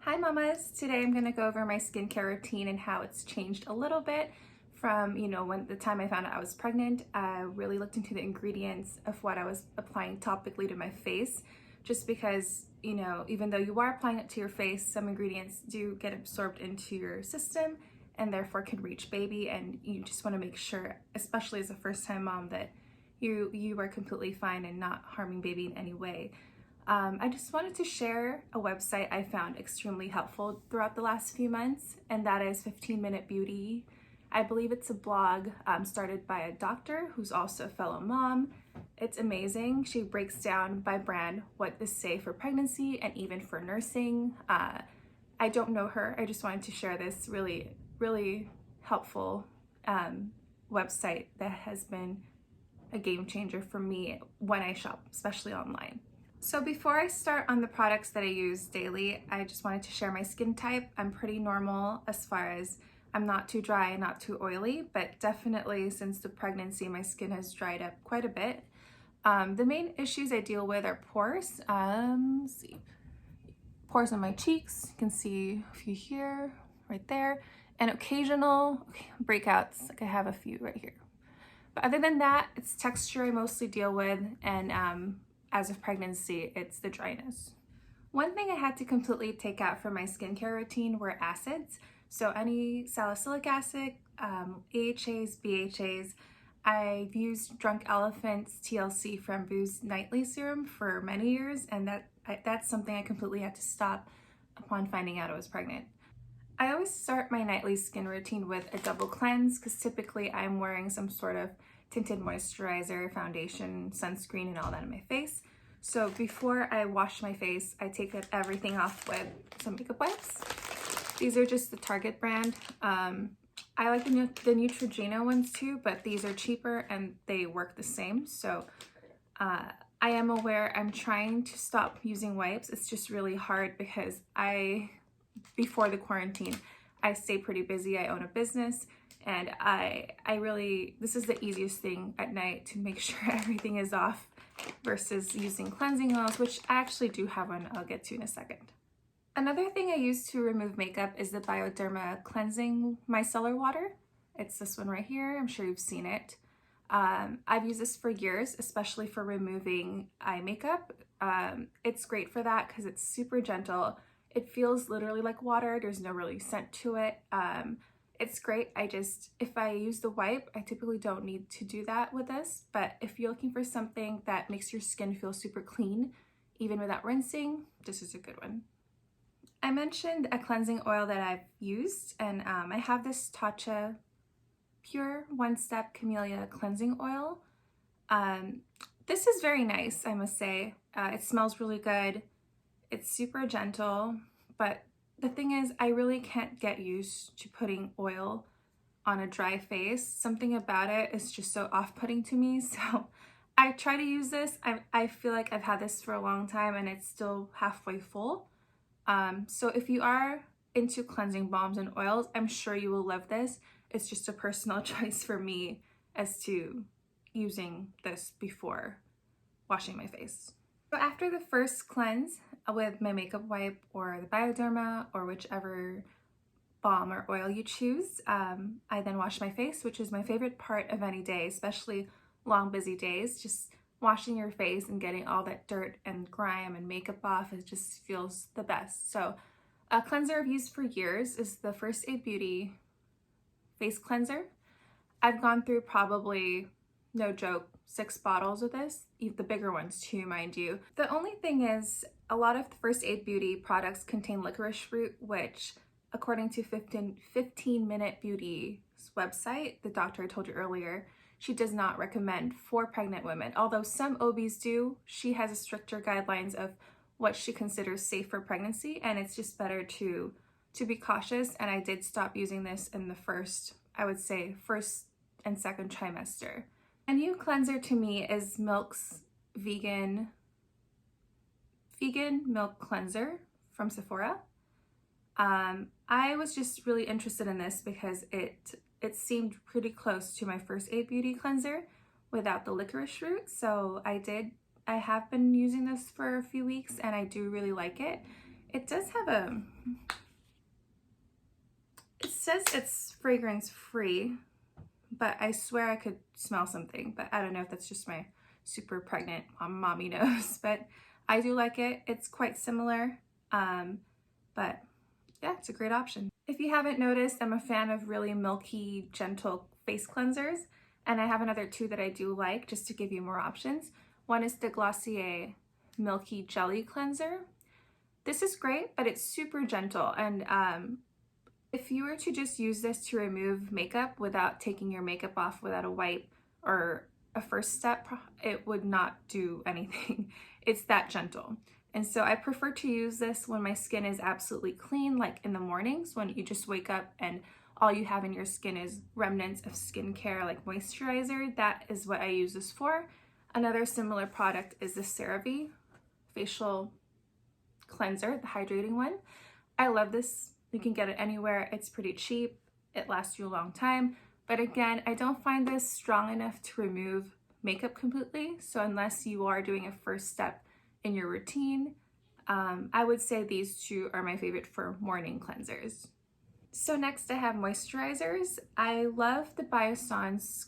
Hi mamas! Today I'm going to go over my skincare routine and how it's changed a little bit from, when the time I found out I was pregnant. I really looked into the ingredients of what I was applying topically to my face, just because, even though you are applying it to your face, some ingredients do get absorbed into your system and therefore can reach baby, and you just want to make sure, especially as a first-time mom, that you are completely fine and not harming baby in any way. I just wanted to share a website I found extremely helpful throughout the last few months, and that is 15 Minute Beauty. I believe it's a blog started by a doctor who's also a fellow mom. It's amazing. She breaks down by brand what is safe for pregnancy and even for nursing. I don't know her. I just wanted to share this really helpful website that has been a game changer for me when I shop, especially online. So before I start on the products that I use daily, I just wanted to share my skin type. I'm pretty normal as far as I'm not too dry, not too oily, but definitely since the pregnancy, my skin has dried up quite a bit. The main issues I deal with are pores. Let's see. Pores on my cheeks. You can see a few here, right there, and occasional breakouts. Like I have a few right here. But other than that, it's texture I mostly deal with, and as of pregnancy, it's the dryness. One thing I had to completely take out from my skincare routine were acids. So any salicylic acid, AHAs, BHAs. I've used Drunk Elephant's TLC Framboos nightly serum for many years, and that's something I completely had to stop upon finding out I was pregnant. I always start my nightly skin routine with a double cleanse because typically I'm wearing some sort of tinted moisturizer, foundation, sunscreen, and all that on my face. So before I wash my face, I take everything off with some makeup wipes. These are just the Target brand. I like the Neutrogena ones too, but these are cheaper and they work the same. So I am aware I'm trying to stop using wipes. It's just really hard because before the quarantine, I stay pretty busy. I own a business, and this is the easiest thing at night to make sure everything is off versus using cleansing oils, which I actually do have one I'll get to in a second. Another thing I use to remove makeup is the Bioderma cleansing micellar water. It's this one right here. I'm sure you've seen it. I've used this for years, especially for removing eye makeup. It's great for that because it's super gentle. It feels literally like water. There's no really scent to it. It's great. If I use the wipe, I typically don't need to do that with this, but if you're looking for something that makes your skin feel super clean, even without rinsing, this is a good one. I mentioned a cleansing oil that I've used, and I have this Tatcha Pure One Step Camelia cleansing oil. This is very nice, I must say. It smells really good. It's super gentle, but the thing is, I really can't get used to putting oil on a dry face. Something about it is just so off-putting to me, so I try to use this. I feel like I've had this for a long time and it's still halfway full. So if you are into cleansing balms and oils, I'm sure you will love this. It's just a personal choice for me as to using this before washing my face. So after the first cleanse with my makeup wipe or the Bioderma or whichever balm or oil you choose, I then wash my face, which is my favorite part of any day, especially long busy days. Just washing your face and getting all that dirt and grime and makeup off, it just feels the best. So a cleanser I've used for years is the First Aid Beauty face cleanser. I've gone through probably, no joke, 6 bottles of this, the bigger ones too, mind you. The only thing is, a lot of the First Aid Beauty products contain licorice root, which according to 15 Minute Beauty's website, the doctor I told you earlier, she does not recommend for pregnant women. Although some OBs do, she has a stricter guidelines of what she considers safe for pregnancy, and it's just better to be cautious. And I did stop using this in the first and second trimester. A new cleanser to me is Milk's vegan milk cleanser from Sephora. I was just really interested in this because it seemed pretty close to my First Aid Beauty cleanser without the licorice root. So I have been using this for a few weeks and I do really like it. It does have a, it says it's fragrance free, but I swear I could smell something, but I don't know if that's just my super pregnant mommy nose, but I do like it. It's quite similar, but yeah, it's a great option. If you haven't noticed, I'm a fan of really milky, gentle face cleansers, and I have another two that I do like, just to give you more options. One is the Glossier Milky Jelly Cleanser. This is great, but it's super gentle, and if you were to just use this to remove makeup without taking your makeup off without a wipe or a first step, it would not do anything. It's that gentle. And so I prefer to use this when my skin is absolutely clean, like in the mornings when you just wake up and all you have in your skin is remnants of skincare like moisturizer. That is what I use this for. Another similar product is the Cerave facial cleanser, the hydrating one. I love this. You can get it anywhere. It's pretty cheap. It lasts you a long time. But again, I don't find this strong enough to remove makeup completely. So unless you are doing a first step in your routine, I would say these two are my favorite for morning cleansers. So next I have moisturizers. I love the Biossance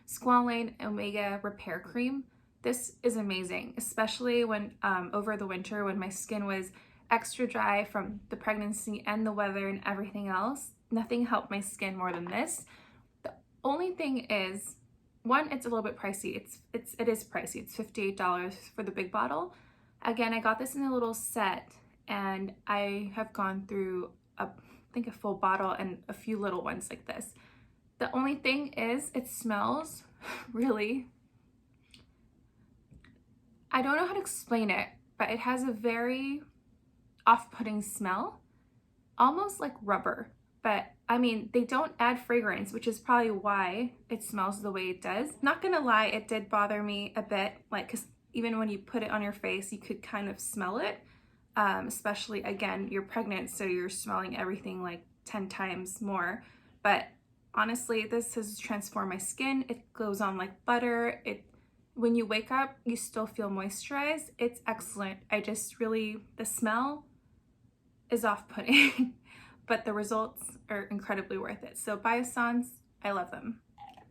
Squalane Omega Repair Cream. This is amazing, especially when over the winter when my skin was extra dry from the pregnancy and the weather and everything else. Nothing helped my skin more than this. The only thing is, one, it's a little bit pricey. It is pricey. It's $58 for the big bottle. Again, I got this in a little set, and I have gone through I think a full bottle and a few little ones like this. The only thing is, it smells really, I don't know how to explain it, but it has a very off-putting smell, almost like rubber. But I mean, they don't add fragrance, which is probably why it smells the way it does. Not gonna lie, it did bother me a bit, like, because even when you put it on your face, you could kind of smell it, especially, again, you're pregnant, so you're smelling everything like 10 times more. But honestly, this has transformed my skin. It goes on like butter. When you wake up, you still feel moisturized. It's excellent. The smell is off-putting, but the results are incredibly worth it. So Biossance, I love them.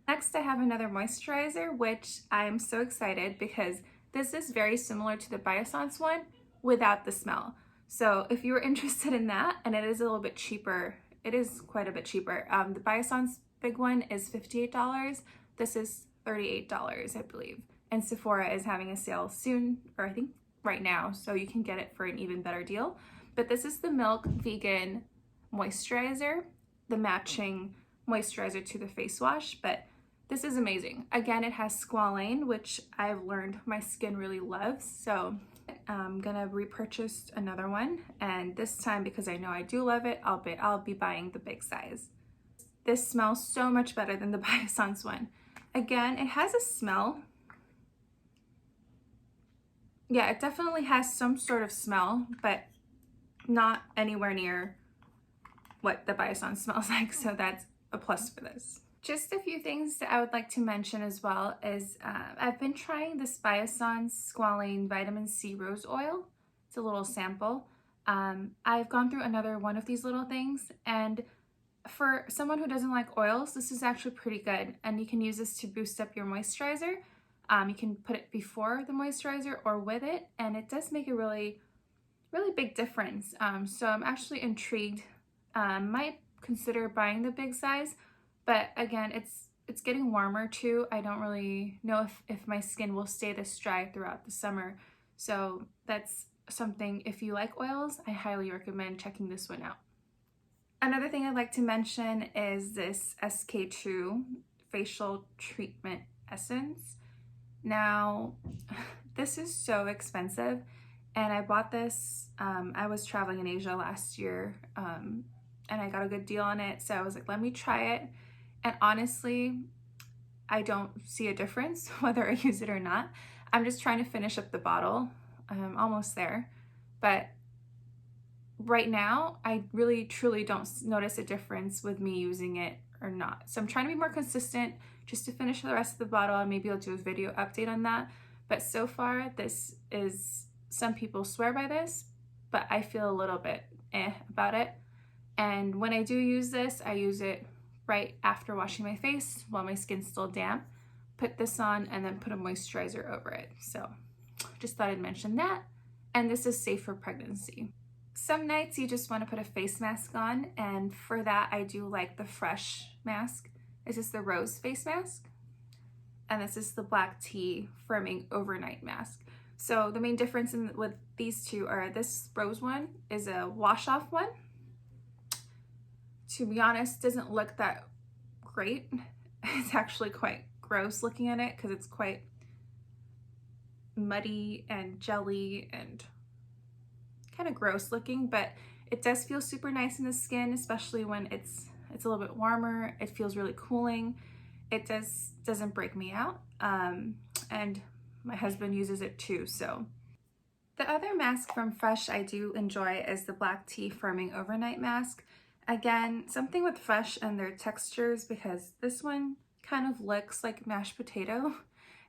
Next, I have another moisturizer, which I'm so excited because this is very similar to the Biossance one without the smell. So if you were interested in that, and it is a little bit cheaper, it is quite a bit cheaper. The Biossance big one is $58. This is $38, I believe. And Sephora is having a sale soon, or I think right now, so you can get it for an even better deal. But this is the Milk Vegan Moisturizer, the matching moisturizer to the face wash, but this is amazing. Again, it has squalane, which I've learned my skin really loves, so I'm gonna repurchase another one, and this time, because I know I do love it, I'll be buying the big size. This smells so much better than the Biossance one. Again, it has a smell. Yeah, it definitely has some sort of smell, but not anywhere near what the Biossance smells like, so that's a plus for this. Just a few things that I would like to mention as well is I've been trying this Biossance Squalane Vitamin C Rose Oil. It's a little sample. I've gone through another one of these little things, and for someone who doesn't like oils, this is actually pretty good, and you can use this to boost up your moisturizer. You can put it before the moisturizer or with it, and it does make a really big difference. So I'm actually intrigued. Might consider buying the big size, but again, it's getting warmer too. I don't really know if my skin will stay this dry throughout the summer. So that's something, if you like oils, I highly recommend checking this one out. Another thing I'd like to mention is this SK2 Facial Treatment Essence. Now, this is so expensive, and I bought this, I was traveling in Asia last year, and I got a good deal on it, so I was like, let me try it. And honestly, I don't see a difference whether I use it or not. I'm just trying to finish up the bottle. I'm almost there, but right now, I really truly don't notice a difference with me using it or not. So I'm trying to be more consistent just to finish the rest of the bottle, and maybe I'll do a video update on that. But so far, this is some people swear by this, but I feel a little bit about it. And when I do use this, I use it right after washing my face while my skin's still damp. Put this on and then put a moisturizer over it. So just thought I'd mention that. And this is safe for pregnancy. Some nights you just want to put a face mask on, and for that I do like the Fresh mask. This is the Rose face mask, and this is the Black Tea Firming Overnight Mask. So the main difference with these two are this Rose one is a wash off one. To be honest, doesn't look that great. It's actually quite gross looking at it because it's quite muddy and jelly and kind of gross looking, but it does feel super nice in the skin, especially when it's a little bit warmer. It feels really cooling. It doesn't break me out, and my husband uses it too. So the other mask from Fresh I do enjoy is the Black Tea Firming Overnight Mask. Again, something with Fresh and their textures, because this one kind of looks like mashed potato.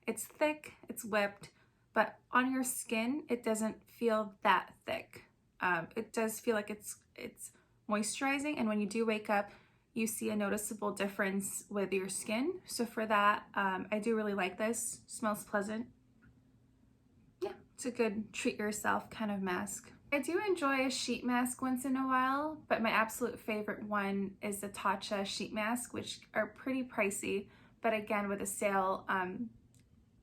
It's thick, it's whipped, but on your skin, it doesn't feel that thick. It does feel like it's moisturizing, and when you do wake up, you see a noticeable difference with your skin. So for that, I do really like this. Smells pleasant. Yeah, it's a good treat yourself kind of mask. I do enjoy a sheet mask once in a while, but my absolute favorite one is the Tatcha sheet mask, which are pretty pricey, but again, with a sale,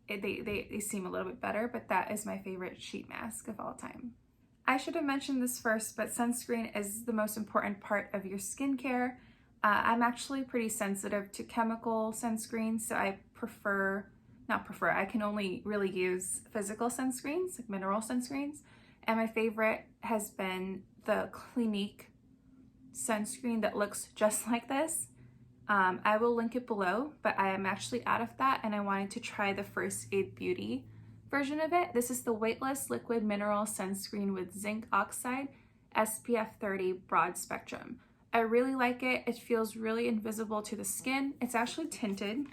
they seem a little bit better, but that is my favorite sheet mask of all time. I should have mentioned this first, but sunscreen is the most important part of your skincare. I'm actually pretty sensitive to chemical sunscreens, so I I can only really use physical sunscreens, like mineral sunscreens. And my favorite has been the Clinique sunscreen that looks just like this. I will link it below, but I am actually out of that, and I wanted to try the First Aid Beauty version of it. This is the Weightless Liquid Mineral Sunscreen with Zinc Oxide SPF 30 Broad Spectrum. I really like it. It feels really invisible to the skin. It's actually tinted,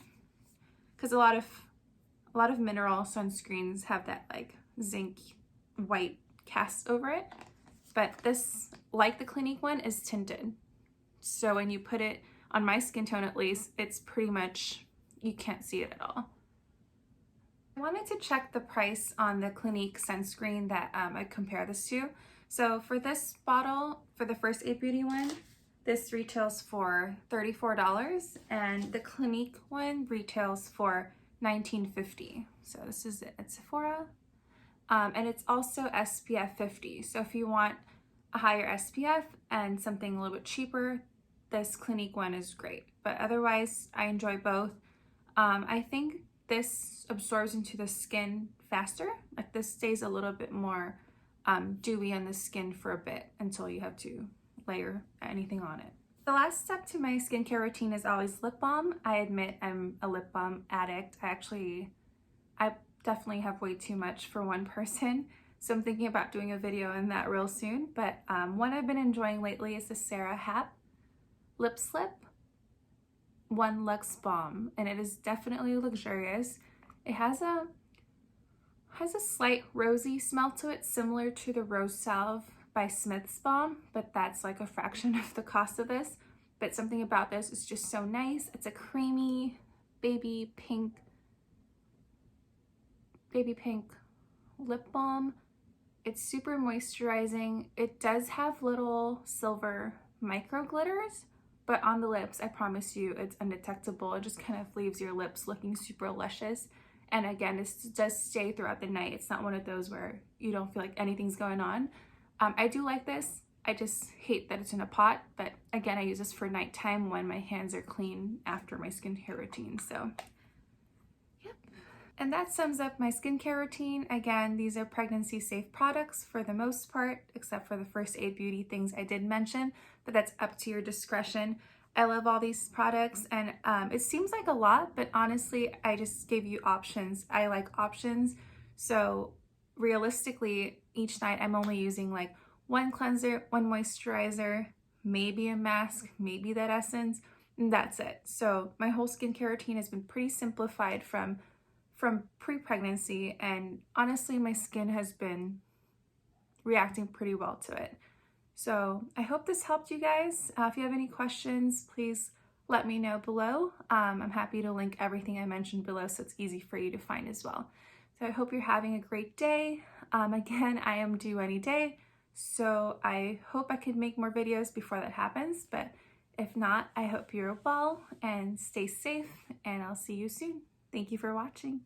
because a lot of mineral sunscreens have that like zinc white cast over it, but this, like the Clinique one, is tinted. So when you put it on my skin tone, at least, it's pretty much, you can't see it at all. I wanted to check the price on the Clinique sunscreen that I compare this to. So for this bottle, for the First Aid Beauty one, this retails for $34, and the Clinique one retails for $19.50. So this is it at Sephora. And it's also SPF 50. So if you want a higher SPF and something a little bit cheaper, this Clinique one is great. But otherwise, I enjoy both. I think this absorbs into the skin faster. Like this stays a little bit more dewy on the skin for a bit until you have to layer anything on it. The last step to my skincare routine is always lip balm. I admit I'm a lip balm addict. I definitely have way too much for one person, so I'm thinking about doing a video on that real soon. But one I've been enjoying lately is the Sarah Happ Lip Slip One Luxe Balm, and it is definitely luxurious. It has a slight rosy smell to it, similar to the Rose Salve by Smith's Balm, but that's like a fraction of the cost of this. But something about this is just so nice. It's a creamy baby pink lip balm. It's super moisturizing. It does have little silver micro glitters, but on the lips, I promise you, it's undetectable. It just kind of leaves your lips looking super luscious. And again, this does stay throughout the night. It's not one of those where you don't feel like anything's going on. I do like this. I just hate that it's in a pot, but again, I use this for nighttime when my hands are clean after my skincare routine. So yep. And that sums up my skincare routine. Again, these are pregnancy safe products for the most part, except for the First Aid Beauty things I did mention, but that's up to your discretion. I love all these products, and it seems like a lot, but honestly, I just gave you options. I like options. So realistically, each night I'm only using like one cleanser, one moisturizer, maybe a mask, maybe that essence, and that's it. So my whole skincare routine has been pretty simplified from pre-pregnancy, and honestly, my skin has been reacting pretty well to it. So I hope this helped you guys. If you have any questions, please let me know below. I'm happy to link everything I mentioned below so it's easy for you to find as well. So I hope you're having a great day. Again, I am due any day, so I hope I could make more videos before that happens, but if not, I hope you're well and stay safe, and I'll see you soon. Thank you for watching.